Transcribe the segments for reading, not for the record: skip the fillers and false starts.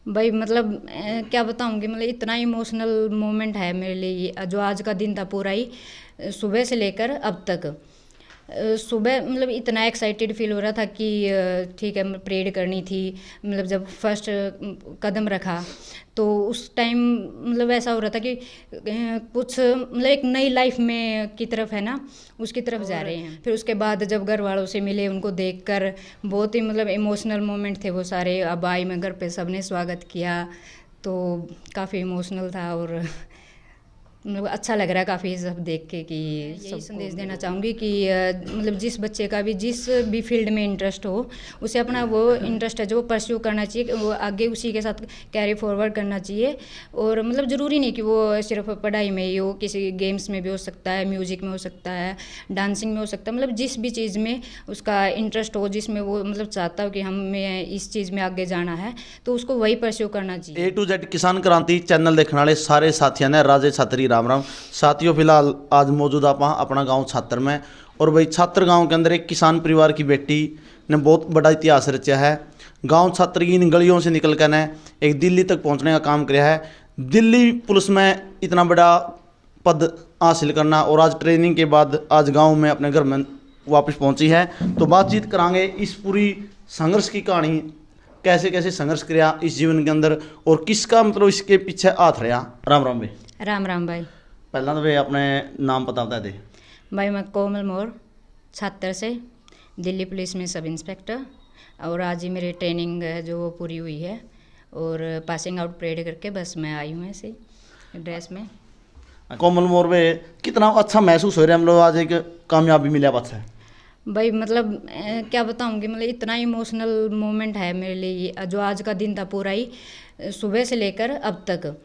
भाई मतलब क्या बताऊँ कि मतलब इतना इमोशनल मोमेंट है मेरे लिए ये, जो आज का दिन था पूरा ही, सुबह से लेकर अब तक। सुबह मतलब इतना एक्साइटेड फील हो रहा था कि ठीक है परेड करनी थी। मतलब जब फर्स्ट कदम रखा तो उस टाइम मतलब ऐसा हो रहा था कि कुछ मतलब एक नई लाइफ में की तरफ है ना, उसकी तरफ जा रहे हैं। फिर उसके बाद जब घर वालों से मिले, उनको देखकर बहुत ही मतलब इमोशनल मोमेंट थे वो सारे। अब आई मैं घर पे, सबने स्वागत किया तो काफ़ी इमोशनल था। और मतलब अच्छा लग रहा है काफ़ी सब देख के कि यही संदेश देना चाहूँगी कि मतलब जिस बच्चे का भी जिस भी फील्ड में इंटरेस्ट हो, उसे अपना वो इंटरेस्ट है जो वो परस्यू करना चाहिए, कि वो आगे उसी के साथ कैरी फॉरवर्ड करना चाहिए। और मतलब ज़रूरी नहीं कि वो सिर्फ पढ़ाई में ही हो, किसी गेम्स में भी हो सकता है, म्यूज़िक में हो सकता है, डांसिंग में हो सकता है। मतलब जिस भी चीज़ में उसका इंटरेस्ट हो, जिसमें वो मतलब चाहता हो कि हमें इस चीज़ में आगे जाना है, तो उसको वही परस्यू करना चाहिए। A to Z किसान क्रांति चैनल देखने वाले सारे साथियों ने राजे छात्री राम राम। साथियों फिलहाल आज मौजूद आप अपना गांव छात्र में, और भाई छात्र गांव के अंदर एक किसान परिवार की बेटी ने बहुत बड़ा इतिहास रचा है। गांव छात्र की इन गलियों से निकल कर ने एक दिल्ली तक पहुंचने का काम किया है। दिल्ली पुलिस में इतना बड़ा पद हासिल करना, और आज ट्रेनिंग के बाद आज गाँव में अपने घर में वापस पहुंची है। तो बातचीत करांगे इस पूरी संघर्ष की कहानी, कैसे कैसे संघर्ष किया इस जीवन के अंदर, और किसका मतलब इसके पीछे हाथ रहा। राम राम भाई। राम राम भाई। पहला तो भाई अपने नाम पता बता दे। भाई मैं कोमल मोर, छात्र से, दिल्ली पुलिस में सब इंस्पेक्टर। और आज ही मेरी ट्रेनिंग है जो वो पूरी हुई है, और पासिंग आउट परेड करके बस मैं आई हूँ ऐसे ड्रेस में। कोमल मोर में कितना अच्छा महसूस हो रहा है, हम लोग आज एक कामयाबी मिला पास। भाई मतलब क्या बताऊँ कि मतलब इतना इमोशनल मोमेंट है मेरे लिए ये, जो आज का दिन था पूरा ही, सुबह से लेकर अब तक।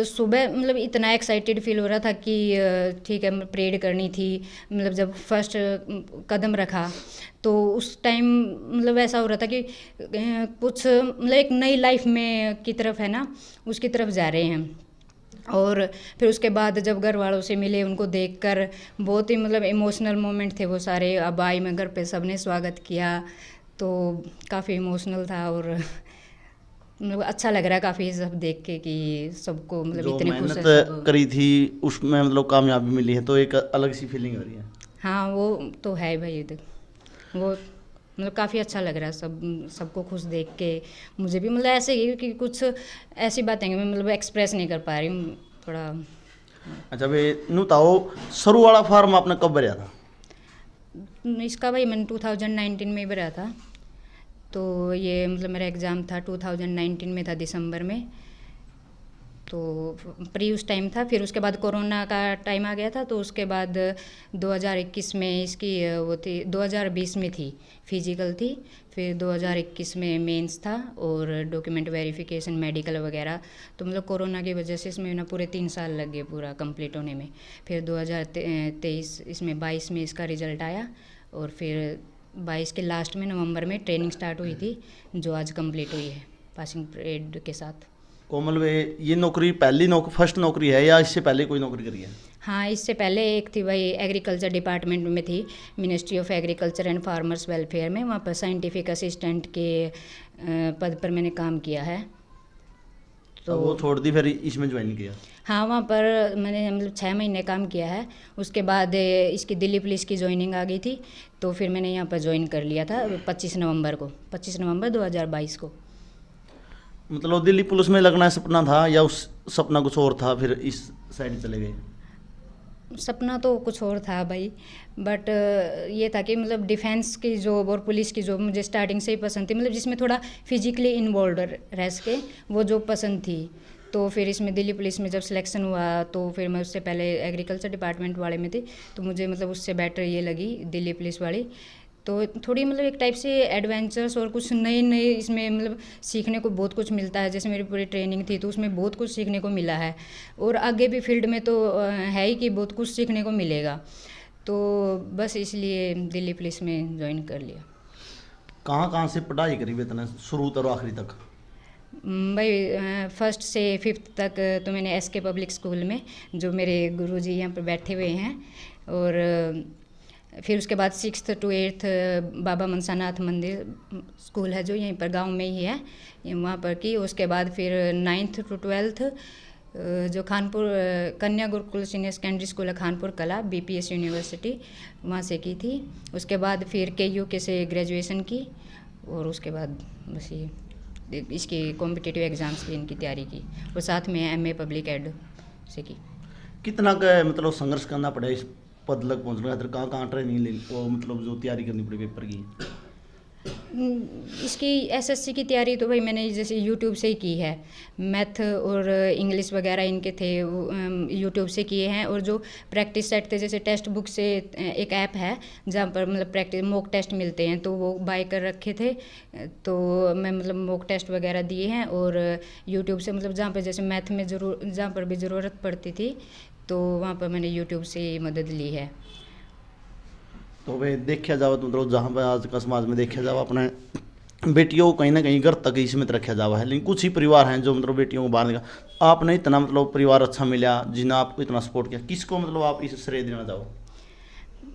सुबह मतलब इतना एक्साइटेड फील हो रहा था कि ठीक है परेड करनी थी। मतलब जब फर्स्ट कदम रखा तो उस टाइम मतलब ऐसा हो रहा था कि कुछ मतलब एक नई लाइफ में की तरफ है ना, उसकी तरफ जा रहे हैं। और फिर उसके बाद जब घर वालों से मिले, उनको देखकर बहुत ही मतलब इमोशनल मोमेंट थे वो सारे। अब आई मैं घर पे, सबने स्वागत किया तो काफ़ी इमोशनल था। और मतलब अच्छा लग रहा है काफ़ी सब देख के कि सबको मतलब जो इतने खुश मेहनत है सब। करी थी उसमें मतलब कामयाबी मिली है, तो एक अलग सी फीलिंग हो रही है। हाँ वो तो है भाई, वो मतलब काफ़ी अच्छा लग रहा है सबको खुश देख के। मुझे भी मतलब ऐसे ही कि कुछ ऐसी बातें हैं कि मैं मतलब एक्सप्रेस नहीं कर पा रही हूँ थोड़ा। अच्छा भाई नू ताओ, शुरू वाला फार्म आपने कब भरा था? इसका भाई मैंने 2019 में ही भरा था। तो ये मतलब मेरा एग्ज़ाम था 2019 में था, दिसंबर में। तो प्री उस टाइम था। फिर उसके बाद कोरोना का टाइम आ गया था, तो उसके बाद 2021 में इसकी वो थी, 2020 में थी फिजिकल थी। फिर 2021 में मेंस था, और डॉक्यूमेंट वेरिफिकेशन, मेडिकल वगैरह। तो मतलब कोरोना की वजह से इसमें ना पूरे 3 साल लग गए पूरा कंप्लीट होने में। फिर 2023 इसमें 22 में इसका रिज़ल्ट आया, और फिर 22 के लास्ट में नवंबर में ट्रेनिंग स्टार्ट हुई थी, जो आज कंप्लीट हुई है पासिंग परेड के साथ। कोमल भाई ये नौकरी पहली फर्स्ट नौकरी है या इससे पहले कोई नौकरी करी है? हाँ इससे पहले एक थी भाई, एग्रीकल्चर डिपार्टमेंट में थी, ministry of agriculture and farmers welfare में। वहाँ पर साइंटिफिक असिस्टेंट के पद पर मैंने काम किया है। तो वो छोड़ दी फिर इसमें ज्वाइन किया? हाँ वहाँ पर मैंने मतलब 6 महीने काम किया है। उसके बाद इसकी दिल्ली पुलिस की ज्वाइनिंग आ गई थी, तो फिर मैंने यहाँ पर ज्वाइन कर लिया था 25 नवंबर को, 25 नवंबर 2022 को। मतलब दिल्ली पुलिस में लगना सपना था या उस सपना कुछ और था, फिर इस साइड चले गए? सपना तो कुछ और था भाई, बट ये था कि मतलब डिफेंस की जॉब और पुलिस की जॉब मुझे स्टार्टिंग से ही पसंद थी। मतलब जिसमें थोड़ा फिजिकली इन्वॉल्व रह सके, वो जॉब पसंद थी। तो फिर इसमें दिल्ली पुलिस में जब सिलेक्शन हुआ, तो फिर मैं उससे पहले एग्रीकल्चर डिपार्टमेंट वाले में थी, तो मुझे मतलब उससे बेटर ये लगी दिल्ली पुलिस वाली। तो थोड़ी मतलब एक टाइप से एडवेंचर्स और कुछ नए नए इसमें मतलब सीखने को बहुत कुछ मिलता है। जैसे मेरी पूरी ट्रेनिंग थी, तो उसमें बहुत कुछ सीखने को मिला है, और आगे भी फील्ड में तो है ही कि बहुत कुछ सीखने को मिलेगा। तो बस इसलिए दिल्ली पुलिस में ज्वाइन कर लिया। कहाँ कहाँ से पढ़ाई करी भी इतना शुरू और आखिरी तक? भाई फर्स्ट से फिफ्थ तक तो मैंने एसके पब्लिक स्कूल में, जो मेरे गुरुजी यहाँ पर बैठे हुए हैं। और फिर उसके बाद 6th to 8th बाबा मनसानाथ मंदिर स्कूल है जो यहीं पर गांव में ही है, वहाँ पर की। उसके बाद फिर 9th to 12th जो खानपुर कन्या गुरुकुल सीनियर सेकेंडरी स्कूल है खानपुर कला, BPS यूनिवर्सिटी, वहाँ से की थी। उसके बाद फिर KUK से ग्रेजुएशन की, और उसके बाद बस ये इसकी कॉम्पिटिटिव एग्ज़ाम्स की इनकी तैयारी की, और साथ में MA पब्लिक एड से की। कितना का मतलब संघर्ष करना पड़ा इस पद तक पहुँचने खातिर? कहाँ कहाँ ट्रेनिंग ली, वो मतलब जो तैयारी करनी पड़ी पेपर की? इसकी SSC की तैयारी तो भाई मैंने जैसे यूट्यूब से ही की है। मैथ और इंग्लिश वगैरह इनके थे यूट्यूब से किए हैं, और जो प्रैक्टिस सेट थे जैसे टेक्स्ट बुक से एक ऐप है जहाँ पर मतलब प्रैक्टिस मॉक टेस्ट मिलते हैं, तो वो बाय कर रखे थे, तो मैं मतलब मॉक टेस्ट वगैरह दिए हैं। और यूट्यूब से मतलब जहाँ पर जैसे मैथ में जहाँ पर भी ज़रूरत पड़ती थी तो वहाँ पर मैंने यूट्यूब से मदद ली है। तो वे देखा जाए तो मतलब जहाँ पर आज का समाज में देखा जाए अपने बेटियों को कहीं ना कहीं घर तक ही सीमित रखा जावा है, लेकिन कुछ ही परिवार हैं जो मतलब बेटियों को बाहर निकाल। आपने इतना मतलब परिवार अच्छा मिला जिन्हें आपको इतना सपोर्ट किया, किसको मतलब आप इसे श्रेय देना चाहो?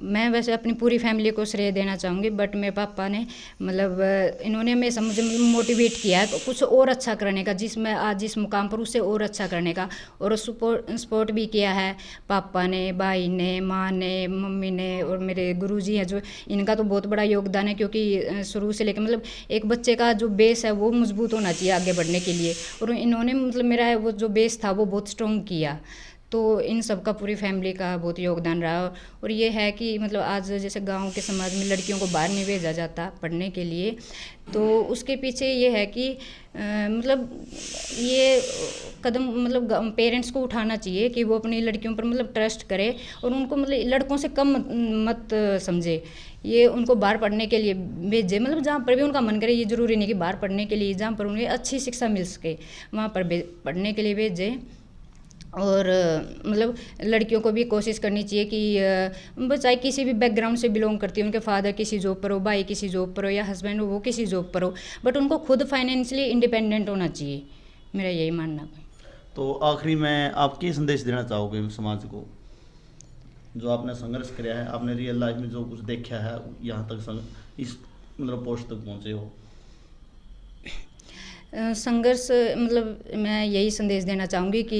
मैं वैसे अपनी पूरी फैमिली को श्रेय देना चाहूँगी, बट मेरे पापा ने मतलब इन्होंने हमेशा मुझे मोटिवेट किया है कुछ और अच्छा करने का, जिसमें आज जिस मुकाम पर उससे और अच्छा करने का, और सपोर्ट भी किया है पापा ने, भाई ने, माँ ने, मम्मी ने, और मेरे गुरुजी हैं जो, इनका तो बहुत बड़ा योगदान है, क्योंकि शुरू से लेकर मतलब एक बच्चे का जो बेस है वो मजबूत होना चाहिए आगे बढ़ने के लिए, और इन्होंने मतलब मेरा वो जो बेस था वो बहुत स्ट्रॉन्ग किया। तो इन सब का पूरी फैमिली का बहुत योगदान रहा। और ये है कि मतलब आज जैसे गांव के समाज में लड़कियों को बाहर नहीं भेजा जाता पढ़ने के लिए, तो उसके पीछे ये है कि मतलब ये कदम मतलब पेरेंट्स को उठाना चाहिए कि वो अपनी लड़कियों पर मतलब ट्रस्ट करे, और उनको मतलब लड़कों से कम मत समझे, ये उनको बाहर पढ़ने के लिए भेजे, मतलब जहाँ पर भी उनका मन करे। ये ज़रूरी नहीं कि बाहर पढ़ने के लिए, जहाँ पर उन्हें अच्छी शिक्षा मिल सके वहाँ पर पढ़ने के लिए भेजें। और मतलब लड़कियों को भी कोशिश करनी चाहिए कि बस चाहे किसी भी बैकग्राउंड से बिलोंग करती है, उनके फादर किसी जॉब पर हो, भाई किसी जॉब पर हो, या हस्बैंड हो वो किसी जॉब पर हो, बट उनको खुद फाइनेंशियली इंडिपेंडेंट होना चाहिए, मेरा यही मानना है। तो आखिरी में आप क्या संदेश देना चाहोगे समाज को, जो आपने संघर्ष किया है, आपने रियल लाइफ में जो कुछ देखा है, यहाँ तक इस मतलब पोस्ट तक पहुँचे हो? संघर्ष मतलब मैं यही संदेश देना चाहूँगी कि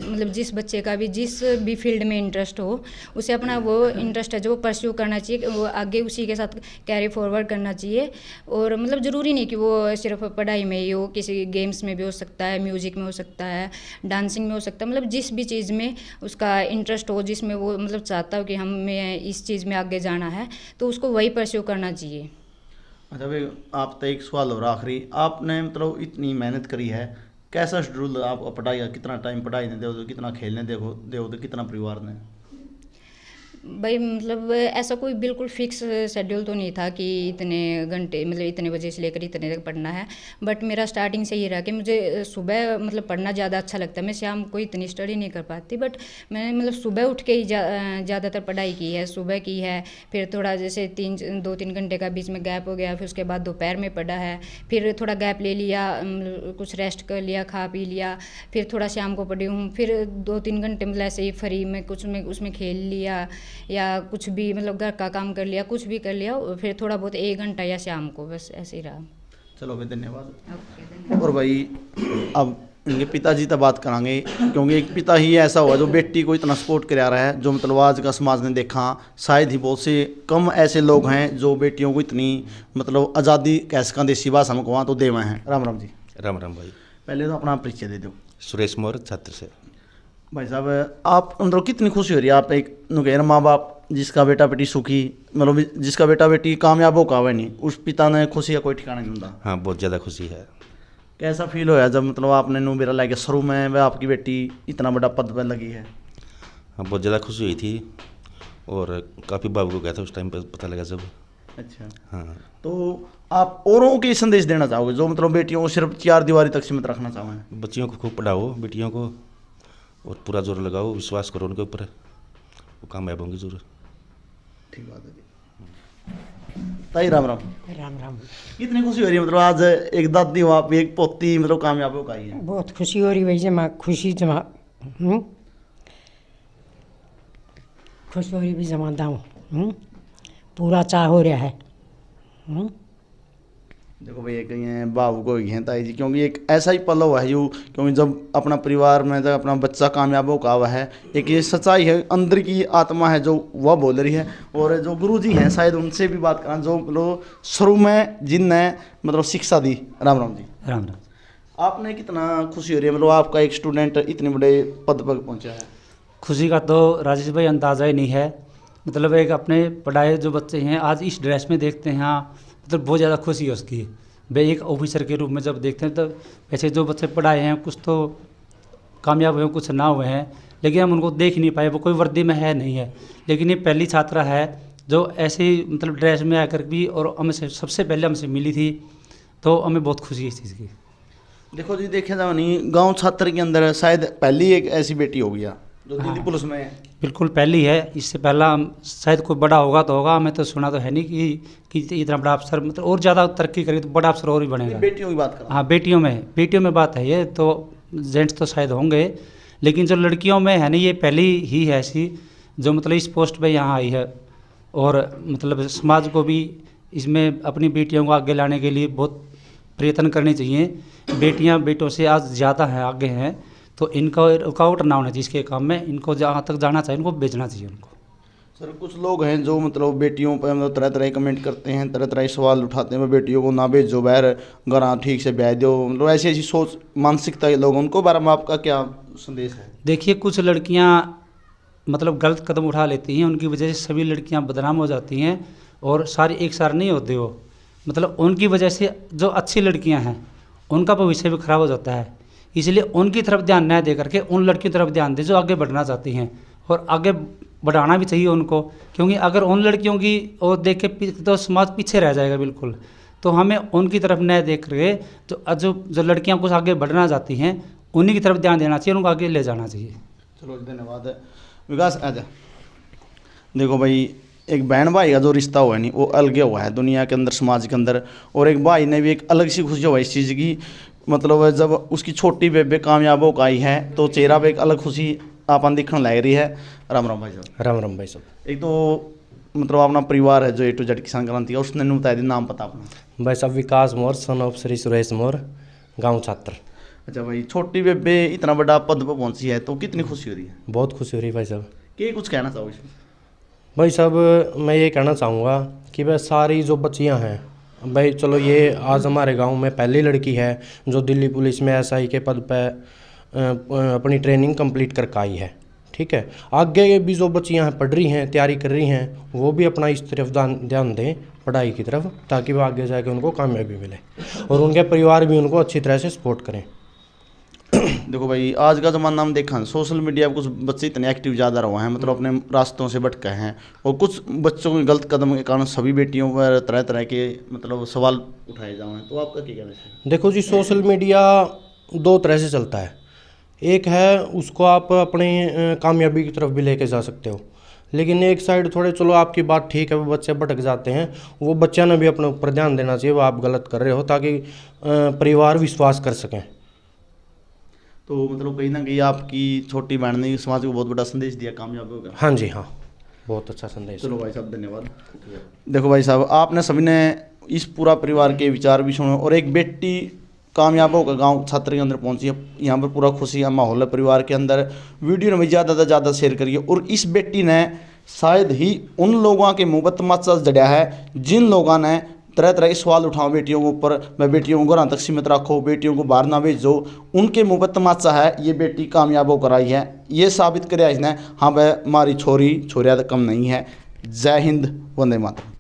मतलब जिस बच्चे का भी जिस भी फील्ड में इंटरेस्ट हो, उसे अपना वो इंटरेस्ट है जो परस्यू करना चाहिए, वो आगे उसी के साथ कैरी फॉरवर्ड करना चाहिए। और मतलब ज़रूरी नहीं कि वो सिर्फ पढ़ाई में ही हो, किसी गेम्स में भी हो सकता है, म्यूज़िक में हो सकता है, डांसिंग में हो सकता है, मतलब जिस भी चीज़ में उसका इंटरेस्ट हो, जिसमें वो मतलब चाहता हो कि हमें इस चीज़ में आगे जाना है, तो उसको वही परस्यू करना चाहिए। अच्छा भाई, आप तो एक सवाल हो रहा आखिरी, आपने मतलब इतनी मेहनत करी है, कैसा शेड्यूल आप पढ़ाई का, कितना टाइम पढ़ाई ने दो, कितना खेलने दो, कितना परिवार ने? भाई मतलब ऐसा कोई बिल्कुल फिक्स शेड्यूल तो नहीं था कि इतने घंटे मतलब इतने बजे से लेकर इतने तक पढ़ना है, बट मेरा स्टार्टिंग से ये रहा कि मुझे सुबह मतलब पढ़ना ज़्यादा अच्छा लगता है। मैं शाम को इतनी स्टडी नहीं कर पाती, बट मैंने मतलब सुबह उठ के ही ज़्यादातर पढ़ाई की है, सुबह की है। फिर थोड़ा जैसे 2-3 घंटे का बीच में गैप हो गया, फिर उसके बाद दोपहर में पढ़ा है, फिर थोड़ा गैप ले लिया, कुछ रेस्ट कर लिया, खा पी लिया, फिर थोड़ा शाम को पढ़ी हूँ, फिर 2-3 घंटे मतलब ऐसे ही फ्री में कुछ में उसमें खेल लिया, या कुछ भी मतलब घर का काम कर लिया, कुछ भी कर लिया, फिर थोड़ा बहुत 1 घंटा या शाम को, बस ऐसे ही रहा। चलो भाई, धन्यवाद। और भाई अब इनके पिताजी तक बात करांगे, क्योंकि एक पिता ही ऐसा हुआ जो बेटी को इतना सपोर्ट करा रहा है, जो मतलब आज का समाज ने देखा शायद ही बहुत से कम ऐसे लोग हैं जो बेटियों को इतनी मतलब आज़ादी कैसे का देसी भाषा में कहवा तो देवा हैं। राम राम जी। राम राम भाई। पहले तो अपना परिचय दे दो। सुरेश मौर्य, छात्र से। भाई साहब, आप अंदर कितनी खुशी हो रही है, आप एक नुकैर माँ बाप जिसका बेटा बेटी सुखी, मतलब जिसका बेटा बेटी कामयाब हो कावे नहीं, उस पिता ने खुशी का कोई ठिकाना नहीं होता। हाँ, बहुत ज़्यादा खुशी है। कैसा फील होया जब मतलब आपने नू मेरा लाके शुरू में वह आपकी बेटी इतना बड़ा पद पर लगी है? हाँ, बहुत ज़्यादा खुशी हुई थी, और काफ़ी बाबू को गया था उस टाइम पर पता लगा जब। अच्छा। हाँ, तो आप औरों के संदेश देना चाहोगे जो मतलब बेटियों को सिर्फ 4 दीवारी तक सीमित रखना चाहोगे? बच्चियों को खूब पढ़ाओ, बेटियों को, और पूरा जोर लगाओ, विश्वास करो उनके ऊपर, वो कामयाब होंगी जरूर। ठीक बात है जी। ताई राम राम। राम राम। कितनी खुशी हो रही है मतलब आज एक दादी हो आप, एक पोती मतलब कामयाब हो गई है? बहुत खुशी हो रही भाई, जमा खुशी जमा खुश हो रही भी जमा दाऊँ। पूरा चाह हो रहा है। देखो भैया कहीं हैं भावुक हो गए हैं ताई जी, क्योंकि एक ऐसा ही पल हुआ है यूँ, क्योंकि जब अपना परिवार में जब अपना बच्चा कामयाब होगा हुआ है, एक ये सच्चाई है, अंदर की आत्मा है जो वह बोल रही है। और जो गुरु जी हैं शायद उनसे भी बात करना, जो मतलब शुरू में जिनने मतलब शिक्षा दी। राम राम जी। राम राम। आपने कितना खुशी हो रही है, मतलब आपका एक स्टूडेंट इतने बड़े पद पर पहुंचा है? खुशी का तो राजेश भाई अंदाज़ा ही नहीं है। मतलब एक अपने पढ़ाए जो बच्चे हैं आज इस ड्रेस में देखते हैं, हाँ मतलब बहुत ज़्यादा खुशी है उसकी। वे एक ऑफिसर के रूप में जब देखते हैं, तब वैसे जो बच्चे पढ़ाए हैं कुछ तो कामयाब हुए कुछ ना हुए हैं, लेकिन हम उनको देख नहीं पाए, वो कोई वर्दी में है नहीं है। लेकिन ये पहली छात्रा है जो ऐसे ही मतलब ड्रेस में आकर भी और हमसे सबसे पहले हमसे मिली थी, तो हमें बहुत खुशी है इस चीज़ की। देखो जी, देखे जाओ नहीं, गांव छात्र के अंदर शायद पहली एक ऐसी बेटी होगी जो दिल्ली हाँ। पुलिस में है। बिल्कुल पहली है, इससे पहला शायद कोई बड़ा होगा तो होगा, हमें तो सुना तो है नहीं कि इतना बड़ा अफसर, मतलब और ज़्यादा तरक्की करेगी तो बड़ा अफसर और भी बनेगा। बेटियों की बात कर। हाँ बेटियों में बात है ये तो, जेंट्स तो शायद होंगे, लेकिन जो लड़कियों में है ना ये पहली ही है ऐसी जो मतलब इस पोस्ट पे यहाँ आई है। और मतलब समाज को भी इसमें अपनी बेटियों को आगे लाने के लिए बहुत प्रयत्न करने चाहिए। बेटियाँ बेटों से आज ज़्यादा हैं, आगे हैं, तो इनका रुकावट ना होना चाहिए इसके काम में। इनको जहाँ तक जाना चाहिए इनको भेजना चाहिए उनको। सर कुछ लोग हैं जो मतलब बेटियों पर मतलब तरह तरह के कमेंट करते हैं, तरह तरह के सवाल उठाते हैं, बेटियों को ना भेजो बाहर, घर ठीक से ब्याह दो, मतलब ऐसी ऐसी सोच मानसिकता के लोग, उनको बारे में आपका क्या संदेश है? देखिए कुछ लड़कियां मतलब गलत कदम उठा लेती हैं, उनकी वजह से सभी लड़कियां बदनाम हो जाती हैं, और सारी एक सार नहीं होते वो, मतलब उनकी वजह से जो अच्छी लड़कियां हैं उनका भविष्य भी खराब हो जाता है। इसलिए उनकी तरफ ध्यान न दे करके उन लड़कियों की तरफ ध्यान दे जो आगे बढ़ना चाहती हैं, और आगे बढ़ाना भी चाहिए उनको, क्योंकि अगर उन लड़कियों की और देख के तो समाज पीछे रह जाएगा बिल्कुल। तो हमें उनकी तरफ न देख करके जो लड़कियां कुछ आगे बढ़ना चाहती हैं उन्हीं की तरफ ध्यान देना चाहिए, उनको आगे ले जाना चाहिए। चलो धन्यवाद। विकास आजा। देखो भाई, एक बहन भाई का जो रिश्ता हुआ है नहीं वो अलग हुआ है दुनिया के अंदर, समाज के अंदर, और एक भाई ने भी एक अलग सी खुशी हुआ इस चीज़ की। मतलब जब उसकी छोटी बेबे कामयाब हो आई है तो चेहरा पे एक अलग खुशी आपन दिखने लग रही है। राम राम भाई साहब। राम राम भाई साहब। एक तो मतलब अपना परिवार है जो A to Z किसान क्रांति का, उसने नहीं बताया दी नाम पता अपना? भाई साहब विकास मोर, सन ऑफ श्री सुरेश मोर, गांव छात्र। अच्छा भाई, छोटी बेबे इतना बड़ा पद पर पहुंची है तो कितनी खुशी हो रही है? बहुत खुशी हो रही है भाई साहब। क्या कुछ कहना चाहो इसमें? भाई साहब मैं ये कहना चाहूँगा कि भाई सारी जो बच्चियाँ हैं, भाई चलो ये आज हमारे गांव में पहली लड़की है जो दिल्ली पुलिस में SI के पद पर अपनी ट्रेनिंग कंप्लीट करके आई है, ठीक है। आगे भी जो बच्चियाँ हैं पढ़ रही हैं, तैयारी कर रही हैं, वो भी अपना इस तरफ ध्यान दें पढ़ाई की तरफ, ताकि वो आगे जाके उनको कामयाबी मिले और उनके परिवार भी उनको अच्छी तरह से सपोर्ट करें। देखो भाई, आज का ज़माना हम देखा सोशल मीडिया पर कुछ बच्चे इतने एक्टिव ज़्यादा रहे हैं, मतलब अपने रास्तों से भटके हैं, और कुछ बच्चों के गलत कदम के कारण सभी बेटियों पर तरह तरह के मतलब सवाल उठाए जा रहे हैं, तो आपका क्या कहना है? देखो जी, सोशल मीडिया दो तरह से चलता है। एक है उसको आप अपने कामयाबी की तरफ भी लेके जा सकते हो, लेकिन एक साइड थोड़े, चलो आपकी बात ठीक है, वो बच्चे भटक जाते हैं, वो बच्चा ने भी अपने ऊपर ध्यान देना चाहिए, वो आप गलत कर रहे हो, ताकि परिवार विश्वास कर सकें। तो मतलब कहीं ना कहीं आपकी छोटी बहन ने समाज को बहुत बड़ा संदेश दिया, कामयाब होगा। हाँ जी, हाँ, बहुत अच्छा संदेश। चलो भाई साहब धन्यवाद। देखो भाई साहब, आपने सभी ने इस पूरा परिवार के विचार भी सुने, और एक बेटी कामयाब होकर गांव छात्र के अंदर पहुंची है, यहाँ पर पूरा खुशी का माहौल है परिवार के अंदर। वीडियो ने भी ज़्यादा से ज़्यादा शेयर करिए, और इस बेटी ने शायद ही उन लोगों के मुँह पर तमाचा जड़िया है जिन लोगों ने तरह तरह के सवाल उठाओ बेटियों के ऊपर, मैं बेटियों को घर तक सीमित रखो, बेटियों को बाहर ना भेजो, उनके मुँह पर तमाचा है। ये बेटी कामयाब होकर आई है, ये साबित करे इसने, हाँ भाई हमारी छोरिया तो कम नहीं है। जय हिंद, वंदे मातरम।